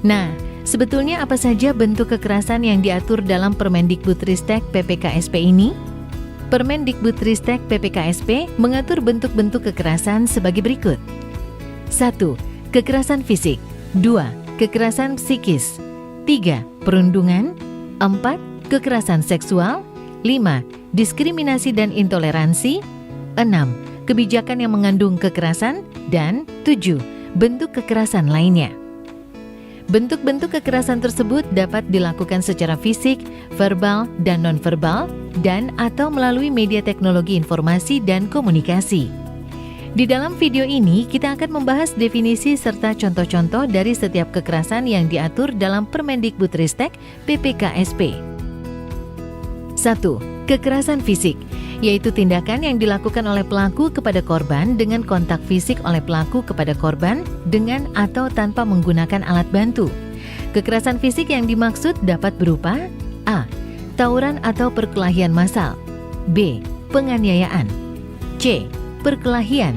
Nah, sebetulnya apa saja bentuk kekerasan yang diatur dalam Permendikbudristek PPKSP ini? Permendikbudristek PPKSP mengatur bentuk-bentuk kekerasan sebagai berikut. 1. Kekerasan fisik. 2. Kekerasan psikis. 3. Perundungan. 4. Kekerasan seksual. 5. Diskriminasi dan intoleransi. 6. Kebijakan yang mengandung kekerasan. Dan 7. Bentuk kekerasan lainnya. Bentuk-bentuk kekerasan tersebut dapat dilakukan secara fisik, verbal, dan nonverbal, dan atau melalui media teknologi informasi dan komunikasi. Di dalam video ini, kita akan membahas definisi serta contoh-contoh dari setiap kekerasan yang diatur dalam Permendikbudristek PPKSP. 1. Kekerasan fisik, yaitu tindakan yang dilakukan oleh pelaku kepada korban dengan kontak fisik oleh pelaku kepada korban dengan atau tanpa menggunakan alat bantu. Kekerasan fisik yang dimaksud dapat berupa A. Tawuran atau perkelahian massal. B. Penganiayaan. C. Perkelahian.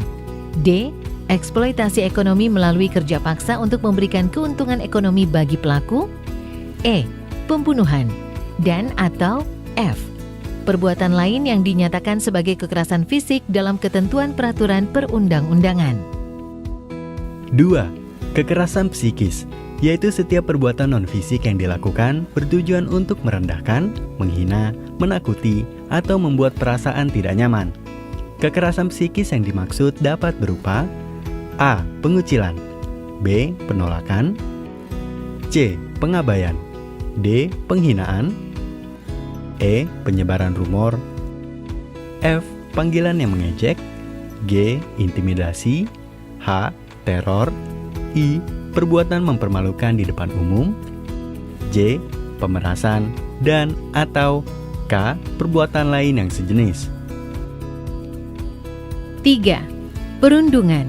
D. Eksploitasi ekonomi melalui kerja paksa untuk memberikan keuntungan ekonomi bagi pelaku. E. Pembunuhan. Dan atau F. Perbuatan lain yang dinyatakan sebagai kekerasan fisik dalam ketentuan peraturan perundang-undangan. 2. Kekerasan psikis, yaitu setiap perbuatan non-fisik yang dilakukan bertujuan untuk merendahkan, menghina, menakuti, atau membuat perasaan tidak nyaman. Kekerasan psikis yang dimaksud dapat berupa A. Pengucilan. B. Penolakan. C. Pengabaian. D. Penghinaan. E. Penyebaran rumor. F. Panggilan yang mengejek. G. Intimidasi. H. Teror. I. Perbuatan mempermalukan di depan umum. J. Pemerasan. Dan atau K. Perbuatan lain yang sejenis. 3. Perundungan,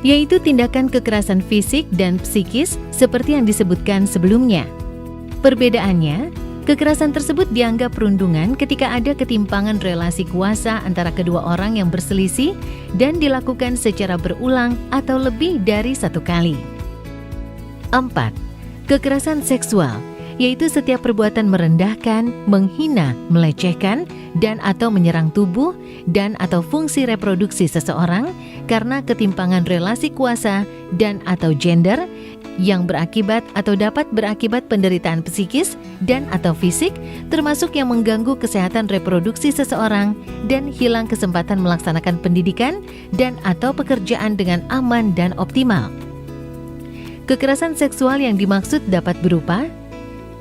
yaitu tindakan kekerasan fisik dan psikis seperti yang disebutkan sebelumnya. Perbedaannya, kekerasan tersebut dianggap perundungan ketika ada ketimpangan relasi kuasa antara kedua orang yang berselisih dan dilakukan secara berulang atau lebih dari satu kali. 4. Kekerasan seksual, yaitu setiap perbuatan merendahkan, menghina, melecehkan, dan atau menyerang tubuh dan atau fungsi reproduksi seseorang karena ketimpangan relasi kuasa dan atau gender yang berakibat atau dapat berakibat penderitaan psikis dan atau fisik, termasuk yang mengganggu kesehatan reproduksi seseorang dan hilang kesempatan melaksanakan pendidikan dan atau pekerjaan dengan aman dan optimal. Kekerasan seksual yang dimaksud dapat berupa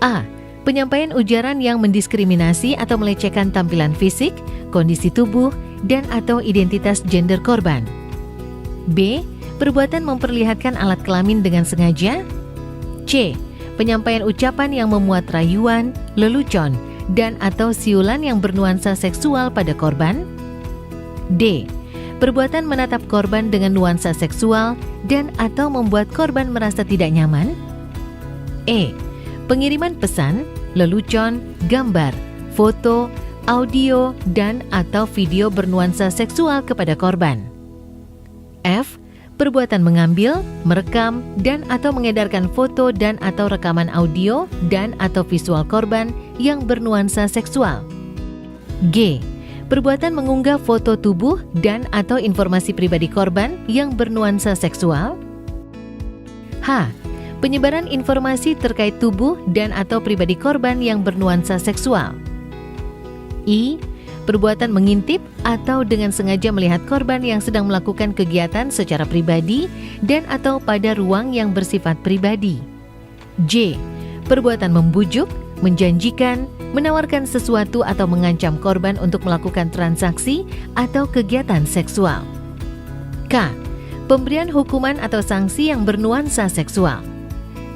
A. Penyampaian ujaran yang mendiskriminasi atau melecehkan tampilan fisik, kondisi tubuh, dan atau identitas gender korban. B. Perbuatan memperlihatkan alat kelamin dengan sengaja. C. Penyampaian ucapan yang memuat rayuan, lelucon, dan atau siulan yang bernuansa seksual pada korban. D. Perbuatan menatap korban dengan nuansa seksual dan atau membuat korban merasa tidak nyaman. E. Pengiriman pesan, lelucon, gambar, foto, audio, dan atau video bernuansa seksual kepada korban. F. Perbuatan mengambil, merekam, dan atau mengedarkan foto dan atau rekaman audio dan atau visual korban yang bernuansa seksual. G. Perbuatan mengunggah foto tubuh dan atau informasi pribadi korban yang bernuansa seksual. H. Penyebaran informasi terkait tubuh dan atau pribadi korban yang bernuansa seksual. I. Perbuatan mengintip atau dengan sengaja melihat korban yang sedang melakukan kegiatan secara pribadi dan atau pada ruang yang bersifat pribadi. J. Perbuatan membujuk, menjanjikan, menawarkan sesuatu atau mengancam korban untuk melakukan transaksi atau kegiatan seksual. K. Pemberian hukuman atau sanksi yang bernuansa seksual.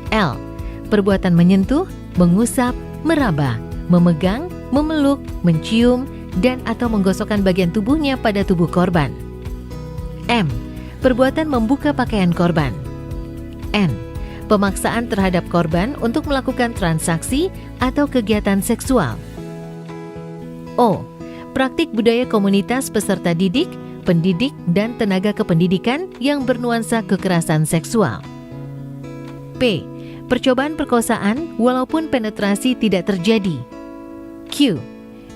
L. Perbuatan menyentuh, mengusap, meraba, memegang, memeluk, mencium, dan atau menggosokkan bagian tubuhnya pada tubuh korban. M. Perbuatan membuka pakaian korban. N. Pemaksaan terhadap korban untuk melakukan transaksi atau kegiatan seksual. O. Praktik budaya komunitas peserta didik, pendidik, dan tenaga kependidikan yang bernuansa kekerasan seksual. P. percobaan perkosaan walaupun penetrasi tidak terjadi. Q.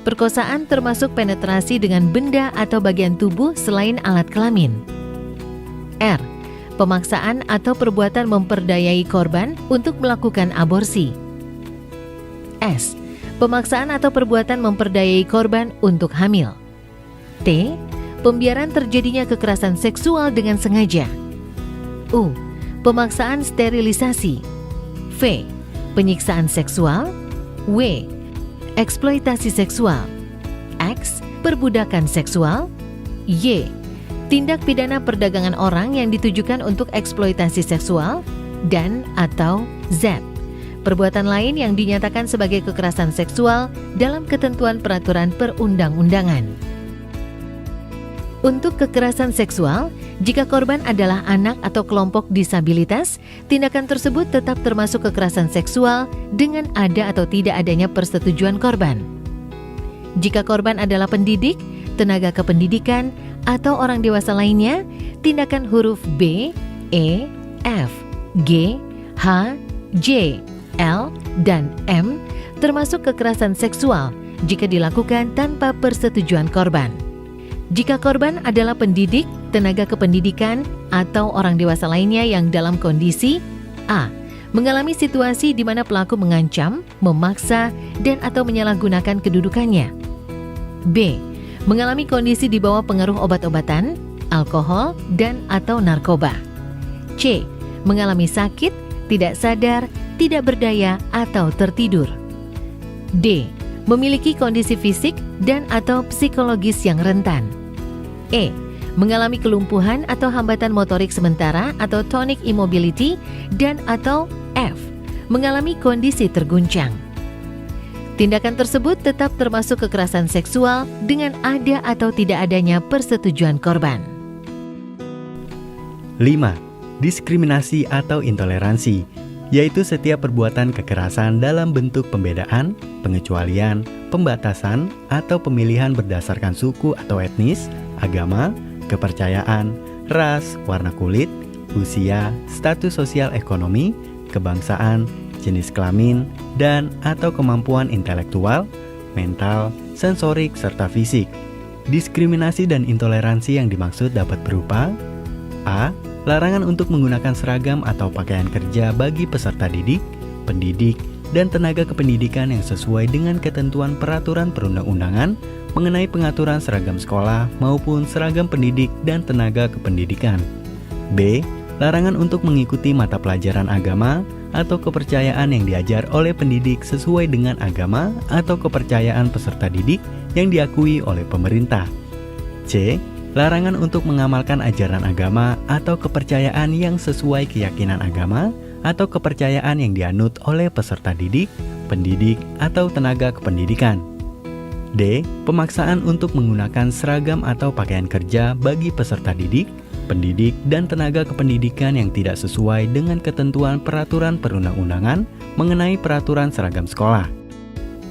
Perkosaan termasuk penetrasi dengan benda atau bagian tubuh selain alat kelamin. R. Pemaksaan atau perbuatan memperdayai korban untuk melakukan aborsi. S. Pemaksaan atau perbuatan memperdayai korban untuk hamil. T. Pembiaran terjadinya kekerasan seksual dengan sengaja. U. Pemaksaan sterilisasi. V. Penyiksaan seksual. W. Eksploitasi seksual. X. Perbudakan seksual. Y. Tindak pidana perdagangan orang yang ditujukan untuk eksploitasi seksual. Dan atau Z. Perbuatan lain yang dinyatakan sebagai kekerasan seksual dalam ketentuan peraturan perundang-undangan. Untuk kekerasan seksual, jika korban adalah anak atau kelompok disabilitas, tindakan tersebut tetap termasuk kekerasan seksual dengan ada atau tidak adanya persetujuan korban. Jika korban adalah pendidik, tenaga kependidikan, atau orang dewasa lainnya, tindakan huruf B, E, F, G, H, J, L, dan M termasuk kekerasan seksual jika dilakukan tanpa persetujuan korban. Jika korban adalah pendidik, tenaga kependidikan, atau orang dewasa lainnya yang dalam kondisi A. Mengalami situasi di mana pelaku mengancam, memaksa, dan atau menyalahgunakan kedudukannya. B. Mengalami kondisi di bawah pengaruh obat-obatan, alkohol, dan atau narkoba. C. Mengalami sakit, tidak sadar, tidak berdaya, atau tertidur. D. Memiliki kondisi fisik dan atau psikologis yang rentan. E. Mengalami kelumpuhan atau hambatan motorik sementara atau tonic immobility, dan atau F. Mengalami kondisi terguncang. Tindakan tersebut tetap termasuk kekerasan seksual dengan ada atau tidak adanya persetujuan korban. 5. Diskriminasi atau intoleransi, yaitu setiap perbuatan kekerasan dalam bentuk pembedaan, pengecualian, pembatasan, atau pemilihan berdasarkan suku atau etnis, agama, kepercayaan, ras, warna kulit, usia, status sosial ekonomi, kebangsaan, jenis kelamin, dan atau kemampuan intelektual, mental, sensorik, serta fisik. Diskriminasi dan intoleransi yang dimaksud dapat berupa A. Larangan untuk menggunakan seragam atau pakaian kerja bagi peserta didik, pendidik, dan tenaga kependidikan yang sesuai dengan ketentuan peraturan perundang-undangan mengenai pengaturan seragam sekolah maupun seragam pendidik dan tenaga kependidikan. B. Larangan untuk mengikuti mata pelajaran agama atau kepercayaan yang diajar oleh pendidik sesuai dengan agama atau kepercayaan peserta didik yang diakui oleh pemerintah. C. Larangan untuk mengamalkan ajaran agama atau kepercayaan yang sesuai keyakinan agama atau kepercayaan yang dianut oleh peserta didik, pendidik, atau tenaga kependidikan. D. Pemaksaan untuk menggunakan seragam atau pakaian kerja bagi peserta didik, pendidik, dan tenaga kependidikan yang tidak sesuai dengan ketentuan peraturan perundang-undangan mengenai peraturan seragam sekolah.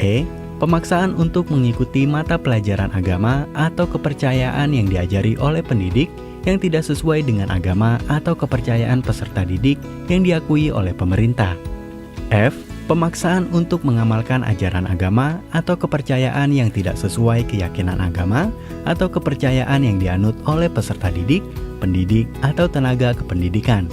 E. Pemaksaan untuk mengikuti mata pelajaran agama atau kepercayaan yang diajari oleh pendidik yang tidak sesuai dengan agama atau kepercayaan peserta didik yang diakui oleh pemerintah. F. Pemaksaan untuk mengamalkan ajaran agama atau kepercayaan yang tidak sesuai keyakinan agama atau kepercayaan yang dianut oleh peserta didik, pendidik, atau tenaga kependidikan.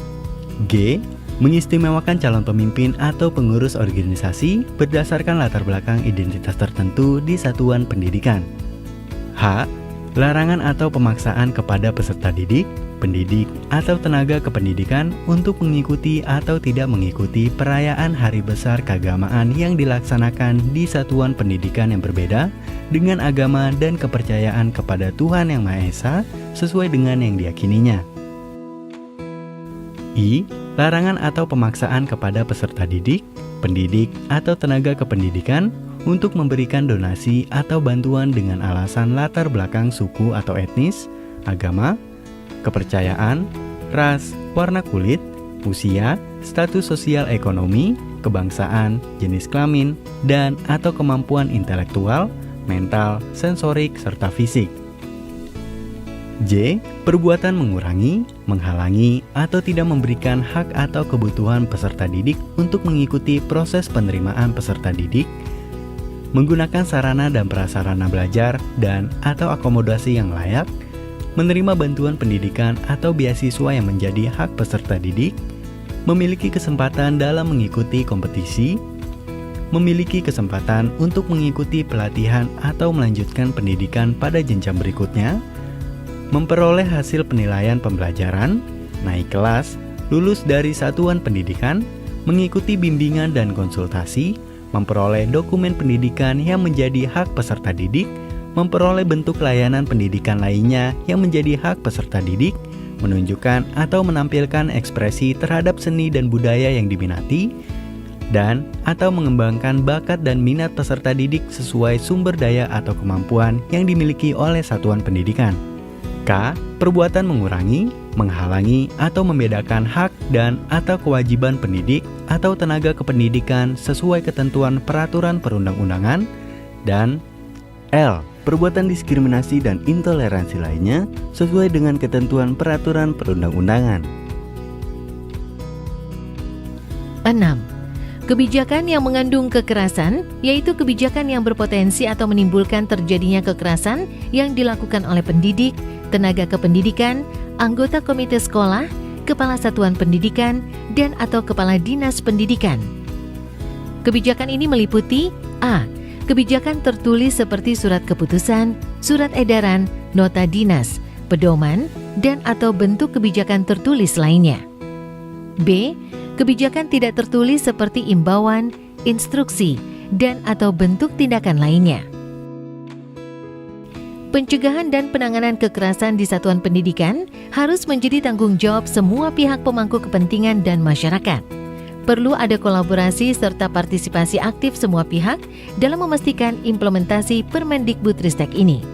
G. Mengistimewakan calon pemimpin atau pengurus organisasi berdasarkan latar belakang identitas tertentu di satuan pendidikan. H. Larangan atau pemaksaan kepada peserta didik, pendidik, atau tenaga kependidikan untuk mengikuti atau tidak mengikuti perayaan hari besar keagamaan yang dilaksanakan di satuan pendidikan yang berbeda dengan agama dan kepercayaan kepada Tuhan Yang Maha Esa sesuai dengan yang diyakininya. I. Larangan atau pemaksaan kepada peserta didik, pendidik, atau tenaga kependidikan untuk memberikan donasi atau bantuan dengan alasan latar belakang suku atau etnis, agama, kepercayaan, ras, warna kulit, usia, status sosial ekonomi, kebangsaan, jenis kelamin, dan atau kemampuan intelektual, mental, sensorik, serta fisik. J. Perbuatan mengurangi, menghalangi, atau tidak memberikan hak atau kebutuhan peserta didik untuk mengikuti proses penerimaan peserta didik, menggunakan sarana dan prasarana belajar dan atau akomodasi yang layak, menerima bantuan pendidikan atau beasiswa yang menjadi hak peserta didik, memiliki kesempatan dalam mengikuti kompetisi, memiliki kesempatan untuk mengikuti pelatihan atau melanjutkan pendidikan pada jenjang berikutnya, memperoleh hasil penilaian pembelajaran, naik kelas, lulus dari satuan pendidikan, mengikuti bimbingan dan konsultasi, memperoleh dokumen pendidikan yang menjadi hak peserta didik, memperoleh bentuk layanan pendidikan lainnya yang menjadi hak peserta didik, menunjukkan atau menampilkan ekspresi terhadap seni dan budaya yang diminati, dan atau mengembangkan bakat dan minat peserta didik sesuai sumber daya atau kemampuan yang dimiliki oleh satuan pendidikan. K. Perbuatan mengurangi, menghalangi, atau membedakan hak dan atau kewajiban pendidik atau tenaga kependidikan sesuai ketentuan peraturan perundang-undangan. Dan L. Perbuatan diskriminasi dan intoleransi lainnya sesuai dengan ketentuan peraturan perundang-undangan. 6. Kebijakan yang mengandung kekerasan, yaitu kebijakan yang berpotensi atau menimbulkan terjadinya kekerasan yang dilakukan oleh pendidik, tenaga kependidikan, anggota komite sekolah, kepala satuan pendidikan, dan atau kepala dinas pendidikan. Kebijakan ini meliputi A. Kebijakan tertulis seperti surat keputusan, surat edaran, nota dinas, pedoman, dan atau bentuk kebijakan tertulis lainnya. B. Kebijakan tidak tertulis seperti imbauan, instruksi, dan atau bentuk tindakan lainnya. Pencegahan dan penanganan kekerasan di satuan pendidikan harus menjadi tanggung jawab semua pihak pemangku kepentingan dan masyarakat. Perlu ada kolaborasi serta partisipasi aktif semua pihak dalam memastikan implementasi Permendikbudristek ini.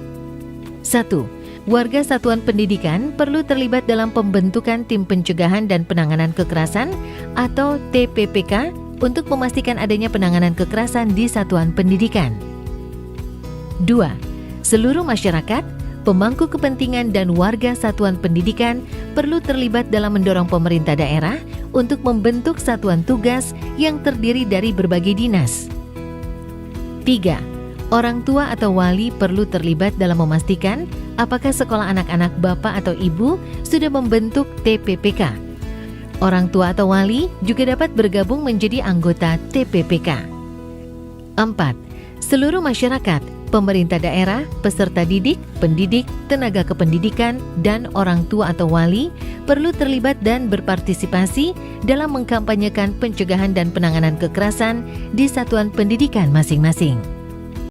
1. Warga satuan pendidikan perlu terlibat dalam pembentukan Tim Pencegahan dan Penanganan Kekerasan atau TPPK untuk memastikan adanya penanganan kekerasan di satuan pendidikan. 2. Seluruh masyarakat, pemangku kepentingan dan warga satuan pendidikan perlu terlibat dalam mendorong pemerintah daerah untuk membentuk satuan tugas yang terdiri dari berbagai dinas. 3. Orang tua atau wali perlu terlibat dalam memastikan apakah sekolah anak-anak bapak atau ibu sudah membentuk TPPK. Orang tua atau wali juga dapat bergabung menjadi anggota TPPK. 4. Seluruh masyarakat, pemerintah daerah, peserta didik, pendidik, tenaga kependidikan, dan orang tua atau wali perlu terlibat dan berpartisipasi dalam mengkampanyekan pencegahan dan penanganan kekerasan di satuan pendidikan masing-masing.